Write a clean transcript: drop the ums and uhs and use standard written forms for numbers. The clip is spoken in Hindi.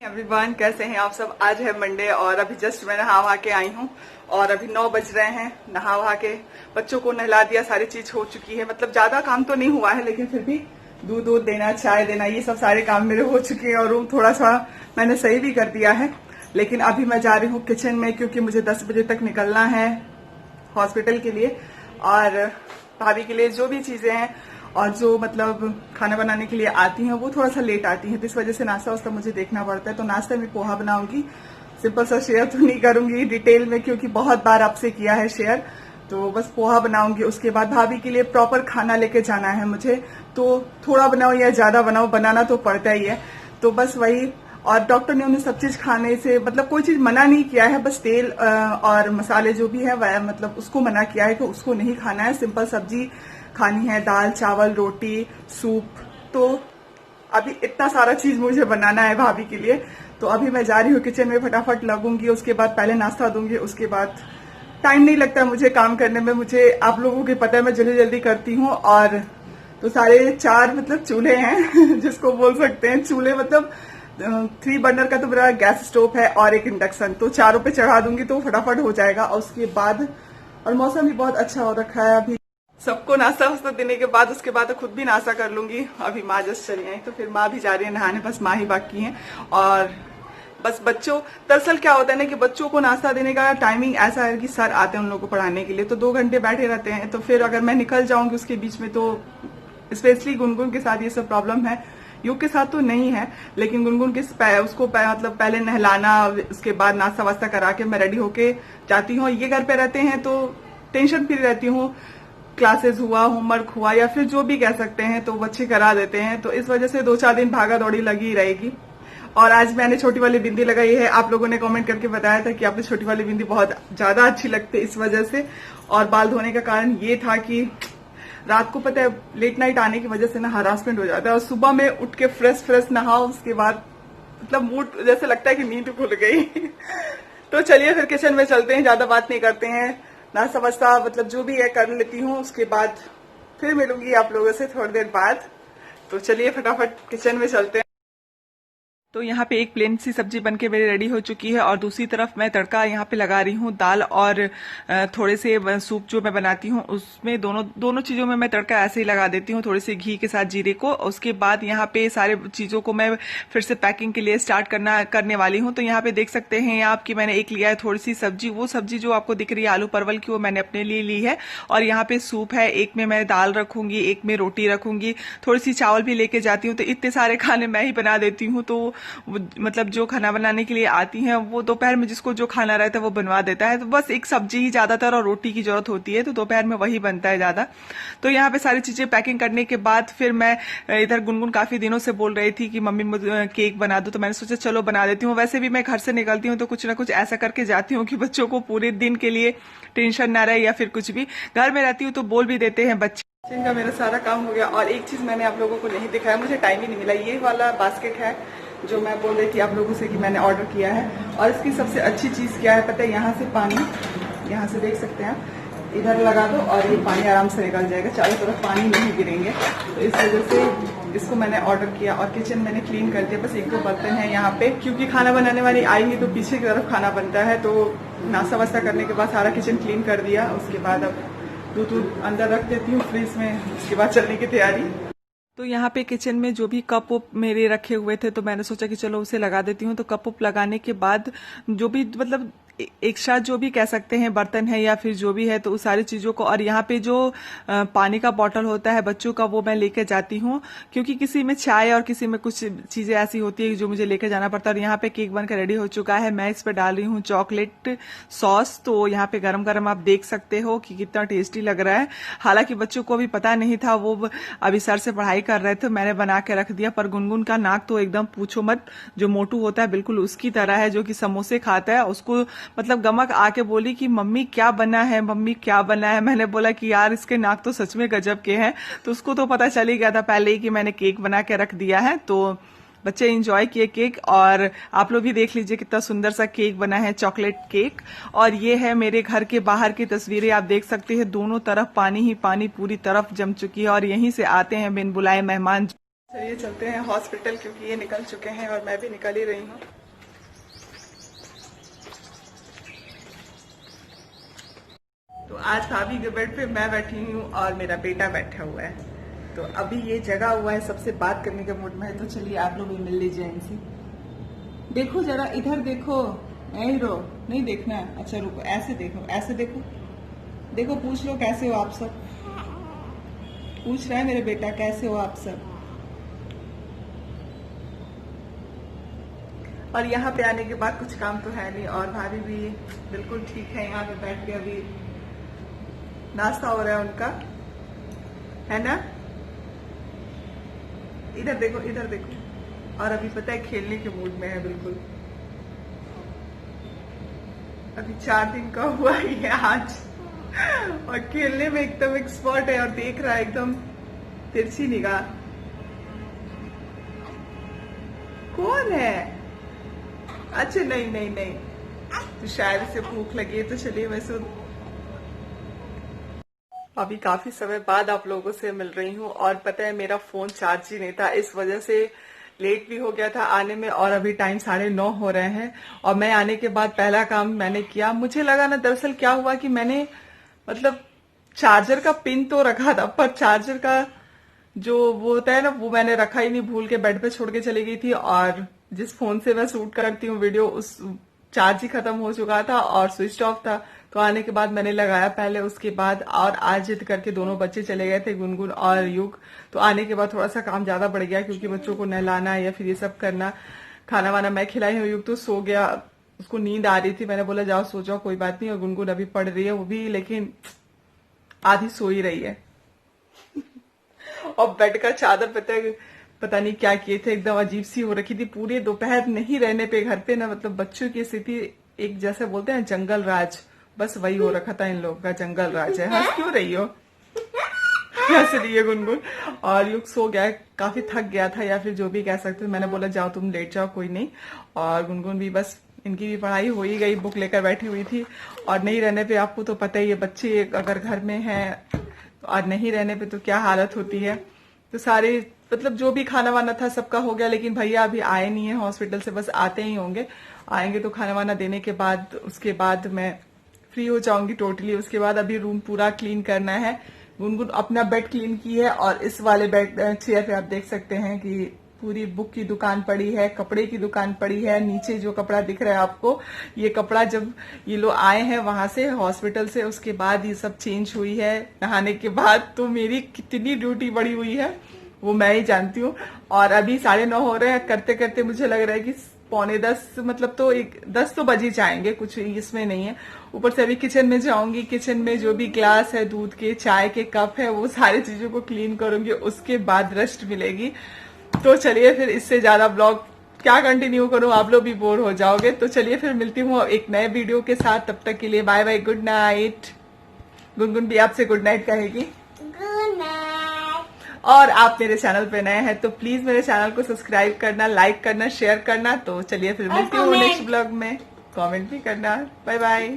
एवरीवन, कैसे हैं आप सब। आज है मंडे और अभी जस्ट मैं नहा वहा के आई हूँ और अभी 9 बज रहे हैं। नहा वहा के बच्चों को नहला दिया, सारी चीज हो चुकी है। मतलब ज्यादा काम तो नहीं हुआ है, लेकिन फिर भी दूध देना, चाय देना, ये सब सारे काम मेरे हो चुके हैं और रूम थोड़ा सा मैंने सही भी कर दिया है। लेकिन अभी मैं जा रही हूँ किचन में, क्योंकि मुझे 10 बजे तक निकलना है हॉस्पिटल के लिए और भाभी के लिए जो भी चीजें हैं और जो मतलब खाना बनाने के लिए आती हैं वो थोड़ा सा लेट आती हैं, तो इस वजह से नाश्ता वास्ता मुझे देखना पड़ता है। तो नाश्ता में पोहा बनाऊंगी। सिंपल सा शेयर तो नहीं करूंगी डिटेल में, क्योंकि बहुत बार आपसे किया है शेयर। तो बस पोहा बनाऊंगी। उसके बाद भाभी के लिए प्रॉपर खाना लेके जाना है मुझे, तो थोड़ा बनाओ या ज्यादा बनाओ, बनाना तो पड़ता ही है। तो बस वही। और डॉक्टर ने उन्हें सब चीज खाने से मतलब कोई चीज मना नहीं किया है, बस तेल और मसाले जो भी है वह मतलब उसको मना किया है कि उसको नहीं खाना है। सिंपल सब्जी खानी है, दाल चावल रोटी सूप। तो अभी इतना सारा चीज मुझे बनाना है भाभी के लिए। तो अभी मैं जा रही हूँ किचन में, फटाफट लगूंगी। उसके बाद पहले नाश्ता दूंगी, उसके बाद टाइम नहीं लगता मुझे काम करने में। मुझे आप लोगों को पता है मैं जल्दी जल्दी करती हूँ। और तो सारे 4 मतलब चूल्हे हैं जिसको बोल सकते हैं चूल्हे, मतलब 3 बर्नर का तो मेरा गैस स्टोव है और एक इंडक्शन, तो चारों पे चढ़ा दूंगी तो फटाफट हो जाएगा। और उसके बाद और मौसम भी बहुत अच्छा हो रखा है अभी। सबको नाश्ता वास्ता देने के बाद उसके बाद खुद भी नाश्ता कर लूंगी। अभी माँ जस्ट चली आई, तो फिर माँ भी जा रही है नहाने, बस माँ ही बाकी है। और बस बच्चों, दरअसल क्या होता है ना कि बच्चों को नाश्ता देने का टाइमिंग ऐसा है कि सर आते हैं उन लोगों को पढ़ाने के लिए, तो 2 घंटे बैठे रहते हैं। तो फिर अगर मैं निकल जाऊंगी उसके बीच में, तो स्पेशली गुनगुन के साथ ये सब प्रॉब्लम है। युग के साथ तो नहीं है, लेकिन गुनगुन के उसको मतलब पहले नहलाना, उसके बाद नाश्ता वास्ता करा के मैं रेडी होके जाती हूँ। ये घर पे रहते हैं तो टेंशन फ्री रहती हूँ। क्लासेस हुआ, होमवर्क हुआ या फिर जो भी कह सकते हैं, तो बच्चे करा देते हैं। तो इस वजह से 2-4 दिन भागा दौड़ी लगी रहेगी। और आज मैंने छोटी वाली बिंदी लगाई है। आप लोगों ने कमेंट करके बताया था कि आपने छोटी वाली बिंदी बहुत ज्यादा अच्छी लगती है, इस वजह से। और बाल धोने का कारण ये था कि रात को पता है लेट नाइट आने की वजह से ना हरासमेंट हो जाता है, और सुबह में उठ के फ्रेश नहाओ, उसके बाद मतलब मूड जैसे लगता है कि नींद खुल गई तो चलिए फिर किचन में चलते हैं, ज्यादा बात नहीं करते हैं। नाश्ता वास्ता मतलब जो भी है कर लेती हूँ, उसके बाद फिर मिलूंगी आप लोगों से थोड़ी देर बाद। तो चलिए फटाफट किचन में चलते हैं। तो यहाँ पे एक प्लेन सी सब्जी बनके मेरी रेडी हो चुकी है और दूसरी तरफ मैं तड़का यहाँ पे लगा रही हूँ। दाल और थोड़े से सूप जो मैं बनाती हूँ उसमें दोनों चीजों में मैं तड़का ऐसे ही लगा देती हूँ, थोड़े से घी के साथ जीरे को। उसके बाद यहाँ पे सारे चीजों को मैं फिर से पैकिंग के लिए स्टार्ट करने वाली हूँ। तो यहाँ पे देख सकते हैं आप कि मैंने एक लिया है थोड़ी सी सब्जी, वो सब्जी जो आपको दिख रही है आलू परवल की, वो मैंने अपने लिए ली है। और यहाँ पे सूप है, एक में मैं दाल रखूंगी, एक में रोटी रखूंगी, थोड़ी सी चावल भी लेके जाती हूँ। तो इतने सारे खाने मैं ही बना देती हूँ। तो मतलब जो खाना बनाने के लिए आती हैं वो दोपहर में जिसको जो खाना रहता है वो बनवा देता है। तो बस एक सब्जी ही ज्यादातर और रोटी की जरूरत होती है, तो दोपहर में वही बनता है ज्यादा। तो यहाँ पे सारी चीजें पैकिंग करने के बाद फिर मैं इधर गुनगुन काफी दिनों से बोल रही थी कि मम्मी मुझे केक बना दो, तो मैंने सोचा चलो बना देती हूँ। वैसे भी मैं घर से निकलती हूँ तो कुछ ना कुछ ऐसा करके जाती हूँ कि बच्चों को पूरे दिन के लिए टेंशन ना रहे, या फिर कुछ भी। घर में रहती हूँ तो बोल भी देते हैं बच्चे। किचन का मेरा सारा काम हो गया। और एक चीज मैंने आप लोगों को नहीं दिखाया, मुझे टाइम ही नहीं मिला। ये वाला बास्केट है जो मैं बोल रही थी आप लोगों से कि मैंने ऑर्डर किया है। और इसकी सबसे अच्छी चीज क्या है पता है, यहाँ से पानी, यहाँ से देख सकते हैं, इधर लगा दो और ये पानी आराम से निकल जाएगा, चारों तरफ पानी नहीं गिरेंगे। तो इस वजह से इसको मैंने ऑर्डर किया। और किचन मैंने क्लीन कर दिया, बस 1-2 बर्तन है यहाँ पे, क्योंकि खाना बनाने वाली आएंगी तो पीछे की तरफ खाना बनता है। तो नाश्ता वास्ता करने के बाद सारा किचन क्लीन कर दिया। उसके बाद अब दूध अंदर रख देती हूँ फ्रिज में, उसके बाद चलने की तैयारी। तो यहाँ पे किचन में जो भी कप उप मेरे रखे हुए थे, तो मैंने सोचा कि चलो उसे लगा देती हूँ। तो कप उप लगाने के बाद जो भी मतलब एक्स्ट्रा जो भी कह सकते हैं बर्तन है या फिर जो भी है, तो उस सारी चीजों को। और यहाँ पे जो पानी का बॉटल होता है बच्चों का, वो मैं लेके जाती हूँ, क्योंकि किसी में चाय और किसी में कुछ चीजें ऐसी होती है जो मुझे लेके जाना पड़ता है। और यहाँ पे केक बनकर रेडी हो चुका है। मैं इस पे डाल रही हूँ चॉकलेट सॉस। तो यहाँ पे गरम गरम आप देख सकते हो कि कितना टेस्टी लग रहा है। हालांकि बच्चों को भी पता नहीं था, वो अभी सर से पढ़ाई कर रहे थे, मैंने बना के रख दिया। पर गुनगुन का नाक तो एकदम पूछो मत, जो मोटू होता है बिल्कुल उसकी तरह है, जो कि समोसे खाता है। उसको मतलब गमक आके बोली कि मम्मी क्या बना है, मम्मी क्या बना है। मैंने बोला कि यार इसके नाक तो सच में गजब के हैं। तो उसको तो पता चल ही गया था पहले ही कि मैंने केक बना के रख दिया है। तो बच्चे एंजॉय किए केक। और आप लोग भी देख लीजिए कितना सुंदर सा केक बना है, चॉकलेट केक। और ये है मेरे घर के बाहर की तस्वीरें, आप देख सकते हैं दोनों तरफ पानी ही पानी पूरी तरफ जम चुकी है। और यहीं से आते हैं बिन बुलाए मेहमान। चलिए चलते हैं हॉस्पिटल, क्योंकि ये निकल चुके हैं और मैं भी निकल ही रही हूँ। तो आज भाभी के बेड पे मैं बैठी हूँ और मेरा बेटा बैठा हुआ है। तो अभी ये जगा हुआ है, सबसे बात करने के मूड में है। तो चलिए आप लोग भी मिल लीजिए इनसे। देखो जरा इधर देखो, नहीं रो, नहीं देखना है। अच्छा रुको, ऐसे देखो, ऐसे देखो, देखो पूछ लो कैसे हो आप सब। पूछ रहा है मेरे बेटा कैसे हो आप सब। और यहाँ पे आने के बाद कुछ काम तो है नहीं, और भाभी भी बिल्कुल ठीक है। यहाँ पे बैठ के अभी नाश्ता हो रहा है उनका, है ना। इधर देखो, इधर देखो। और अभी पता है खेलने के मूड में है बिल्कुल। अभी 4 दिन का हुआ ही है आज, और खेलने में एकदम एक्सपर्ट है, और देख रहा है एकदम तिरछी निगाह। कौन है? अच्छा नहीं नहीं नहीं, तो शायद से भूख लगी है। तो चलिए मैं अभी काफी समय बाद आप लोगों से मिल रही हूँ, और पता है मेरा फोन चार्ज ही नहीं था, इस वजह से लेट भी हो गया था आने में। और अभी टाइम 9:30 हो रहे हैं, और मैं आने के बाद पहला काम मैंने किया, मुझे लगा ना दरअसल क्या हुआ कि मैंने मतलब चार्जर का पिन तो रखा था, पर चार्जर का जो वो होता है ना, वो मैंने रखा ही नहीं, भूल के बेड पे छोड़ के चली गई थी। और जिस फोन से मैं शूट करती हूँ वीडियो, उस चार्ज ही खत्म हो चुका था और स्विच ऑफ था। तो आने के बाद मैंने लगाया पहले, उसके बाद। और आज जिद करके दोनों बच्चे चले गए थे, गुनगुन और युग। तो आने के बाद थोड़ा सा काम ज्यादा बढ़ गया, क्योंकि बच्चों को नहलाना या फिर ये सब करना। खाना वाना मैं खिलाई हूँ, युग तो सो गया, उसको नींद आ रही थी। मैंने बोला जाओ सो जाओ, कोई बात नहीं। और गुनगुन अभी पढ़ रही है वो भी, लेकिन आधी सो ही रही है। और बेड का चादर पता नहीं क्या किए थे, एकदम अजीब सी हो रखी थी। पूरे दोपहर नहीं रहने पे घर पे ना, मतलब बच्चों की स्थिति एक जैसे बोलते हैं जंगल राज, बस वही हो रखा था इन लोगों का, जंगल राज है। हंस क्यों रही हो? हंस रही है गुनगुन। और युग सो गया, काफी थक गया था, या फिर जो भी कह सकते हो। मैंने बोला जाओ तुम लेट जाओ, कोई नहीं। और गुनगुन भी बस, इनकी भी पढ़ाई हो ही गई, बुक लेकर बैठी हुई थी। और नहीं रहने पे आपको तो पता ही है, बच्चे अगर घर में हैं और नहीं रहने पे तो क्या हालत होती है। तो सारे मतलब जो भी खाना वाना था सबका हो गया, लेकिन भैया अभी आए नहीं है हॉस्पिटल से, बस आते ही होंगे। आएंगे तो खाना वाना देने के बाद, उसके बाद मैं फ्री हो जाऊंगी टोटली। उसके बाद अभी रूम पूरा क्लीन करना है। गुनगुन अपना बेड क्लीन की है, और इस वाले बेड चेयर पे आप देख सकते हैं कि पूरी बुक की दुकान पड़ी है, कपड़े की दुकान पड़ी है। नीचे जो कपड़ा दिख रहा है आपको, ये कपड़ा जब ये लोग आए हैं वहां से हॉस्पिटल से, उसके बाद ये सब चेंज हुई है नहाने के बाद। तो मेरी कितनी ड्यूटी बढ़ी हुई है वो मैं ही जानती हूँ। और अभी 9:30 हो रहे हैं, करते करते मुझे लग रहा है कि 9:45, मतलब तो 10 तो बज ही जाएंगे, कुछ इसमें नहीं है। ऊपर से अभी किचन में जाऊंगी, किचन में जो भी ग्लास है, दूध के, चाय के कप है, वो सारी चीजों को क्लीन करूंगी, उसके बाद रेस्ट मिलेगी। तो चलिए फिर, इससे ज्यादा ब्लॉग क्या कंटिन्यू करूं, आप लोग भी बोर हो जाओगे। तो चलिए फिर मिलती हूँ एक नए वीडियो के साथ, तब तक के लिए bye bye, good night. Gungun भी आपसे गुड नाइट कहेगी। Good night. और आप मेरे चैनल पे नए हैं तो प्लीज मेरे चैनल को सब्सक्राइब करना, लाइक करना, शेयर करना। तो चलिए फिर मिलती हूँ नेक्स्ट ब्लॉग में, कमेंट भी करना। Bye bye.